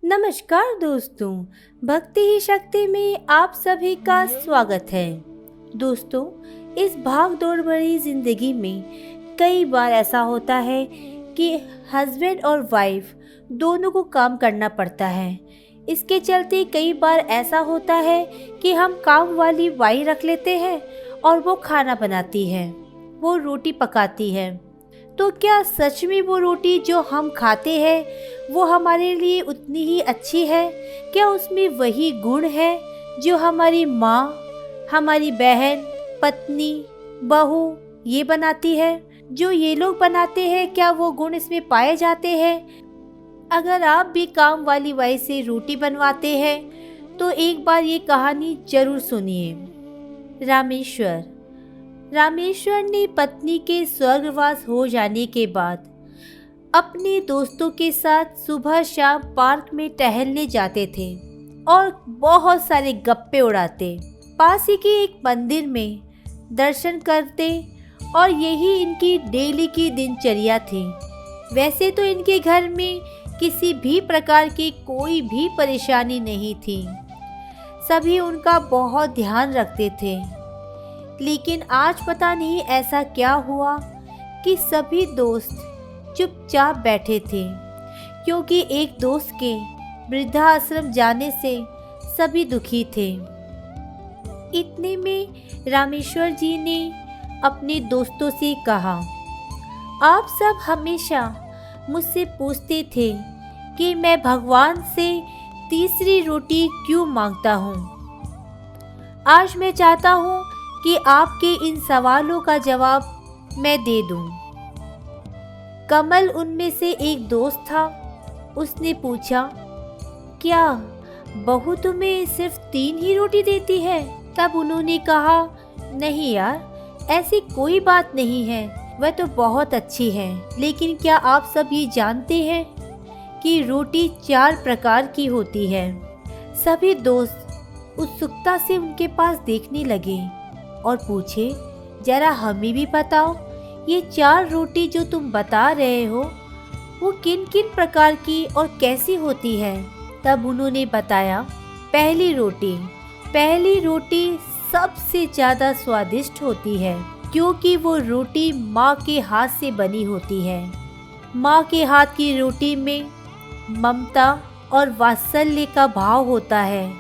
नमस्कार दोस्तों, भक्ति ही शक्ति में आप सभी का स्वागत है। दोस्तों, इस भाग दौड़ भरी जिंदगी में कई बार ऐसा होता है कि हस्बैंड और वाइफ दोनों को काम करना पड़ता है। इसके चलते कई बार ऐसा होता है कि हम काम वाली वाई रख लेते हैं और वो खाना बनाती है, वो रोटी पकाती है। तो क्या सच में वो रोटी जो हम खाते हैं वो हमारे लिए उतनी ही अच्छी है? क्या उसमें वही गुण है जो हमारी माँ, हमारी बहन, पत्नी, बहू ये बनाती है? जो ये लोग बनाते हैं, क्या वो गुण इसमें पाए जाते हैं? अगर आप भी काम वाली बाई से रोटी बनवाते हैं तो एक बार ये कहानी जरूर सुनिए। रामेश्वर ने पत्नी के स्वर्गवास हो जाने के बाद अपने दोस्तों के साथ सुबह शाम पार्क में टहलने जाते थे और बहुत सारे गप्पे उड़ाते, पास ही के एक मंदिर में दर्शन करते और यही इनकी डेली की दिनचर्या थी। वैसे तो इनके घर में किसी भी प्रकार की कोई भी परेशानी नहीं थी, सभी उनका बहुत ध्यान रखते थे। लेकिन आज पता नहीं ऐसा क्या हुआ कि सभी दोस्त चुपचाप बैठे थे, क्योंकि एक दोस्त के वृद्धाश्रम जाने से सभी दुखी थे। इतने में रामेश्वर जी ने अपने दोस्तों से कहा, आप सब हमेशा मुझसे पूछते थे कि मैं भगवान से तीसरी रोटी क्यों मांगता हूँ। आज मैं चाहता हूँ कि आपके इन सवालों का जवाब मैं दे दूं। कमल उनमें से एक दोस्त था। उसने पूछा, क्या बहू तुम्हें सिर्फ 3 ही रोटी देती है? तब उन्होंने कहा, नहीं यार, ऐसी कोई बात नहीं है, वह तो बहुत अच्छी है। लेकिन क्या आप सब ये जानते हैं कि रोटी 4 प्रकार की होती है? सभी दोस्त उत्सुकता से उनके पास देखने लगे और पूछे, जरा हमें भी बताओ, ये 4 रोटी जो तुम बता रहे हो वो किन किन प्रकार की और कैसी होती है? तब उन्होंने बताया, पहली रोटी सबसे ज़्यादा स्वादिष्ट होती है, क्योंकि वो रोटी माँ के हाथ से बनी होती है। माँ के हाथ की रोटी में ममता और वात्सल्य का भाव होता है,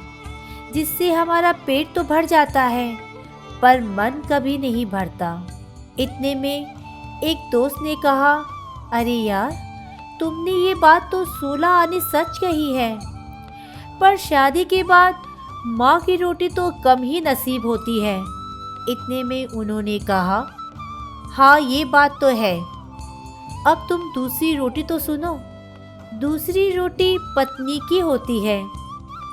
जिससे हमारा पेट तो भर जाता है पर मन कभी नहीं भरता। इतने में एक दोस्त ने कहा, अरे यार, तुमने ये बात तो 16 आने सच कही है, पर शादी के बाद माँ की रोटी तो कम ही नसीब होती है। इतने में उन्होंने कहा, हाँ ये बात तो है। अब तुम दूसरी रोटी तो सुनो। दूसरी रोटी पत्नी की होती है,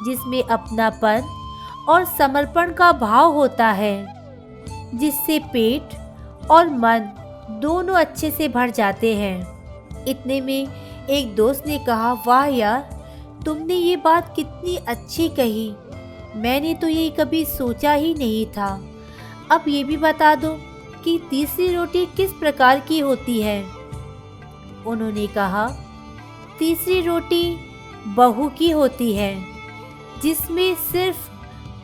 जिसमें अपनापन और समर्पण का भाव होता है, जिससे पेट और मन दोनों अच्छे से भर जाते हैं। इतने में एक दोस्त ने कहा, वाह यार, तुमने ये बात कितनी अच्छी कही, मैंने तो ये कभी सोचा ही नहीं था। अब ये भी बता दो कि तीसरी रोटी किस प्रकार की होती है? उन्होंने कहा, तीसरी रोटी बहू की होती है, जिसमें सिर्फ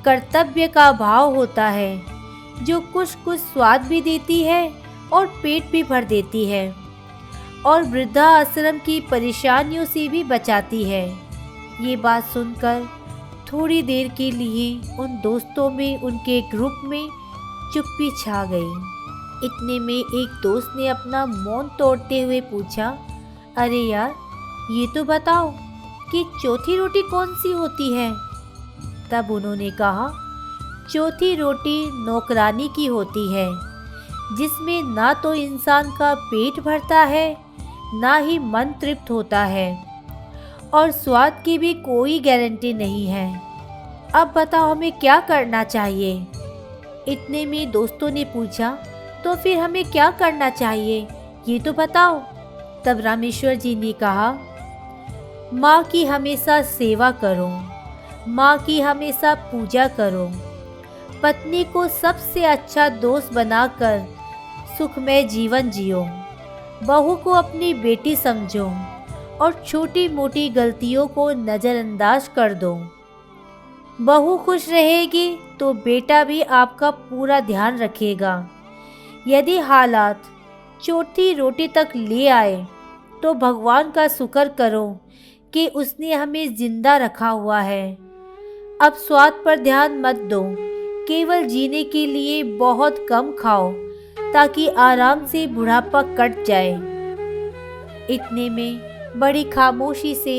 कर्तव्य का भाव होता है, जो कुछ स्वाद भी देती है और पेट भी भर देती है और वृद्धाश्रम की परेशानियों से भी बचाती है। ये बात सुनकर थोड़ी देर के लिए उन दोस्तों में, उनके ग्रुप में चुप्पी छा गई। इतने में एक दोस्त ने अपना मौन तोड़ते हुए पूछा, अरे यार, ये तो बताओ कि चौथी रोटी कौन सी होती है? तब उन्होंने कहा, चौथी रोटी नौकरानी की होती है, जिसमें ना तो इंसान का पेट भरता है, ना ही मन तृप्त होता है और स्वाद की भी कोई गारंटी नहीं है। अब बताओ हमें क्या करना चाहिए? इतने में दोस्तों ने पूछा, तो फिर हमें क्या करना चाहिए, ये तो बताओ। तब रामेश्वर जी ने कहा, माँ की हमेशा सेवा करो, माँ की हमेशा पूजा करो, पत्नी को सबसे अच्छा दोस्त बनाकर सुखमय जीवन जियो, बहू को अपनी बेटी समझो और छोटी मोटी गलतियों को नज़रअंदाज कर दो। बहू खुश रहेगी तो बेटा भी आपका पूरा ध्यान रखेगा। यदि हालात चौथी रोटी तक ले आए तो भगवान का शुक्र करो कि उसने हमें जिंदा रखा हुआ है। अब स्वाद पर ध्यान मत दो, केवल जीने के लिए बहुत कम खाओ ताकि आराम से बुढ़ापा कट जाए। इतने में बड़ी खामोशी से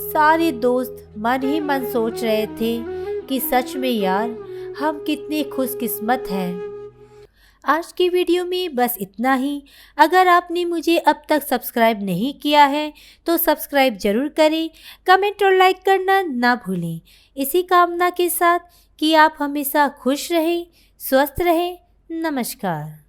सारे दोस्त मन ही मन सोच रहे थे कि सच में यार हम कितने खुशकिस्मत हैं। आज की वीडियो में बस इतना ही। अगर आपने मुझे अब तक सब्सक्राइब नहीं किया है तो सब्सक्राइब जरूर करें, कमेंट और लाइक करना ना भूलें। इसी कामना के साथ कि आप हमेशा खुश रहें, स्वस्थ रहें। नमस्कार।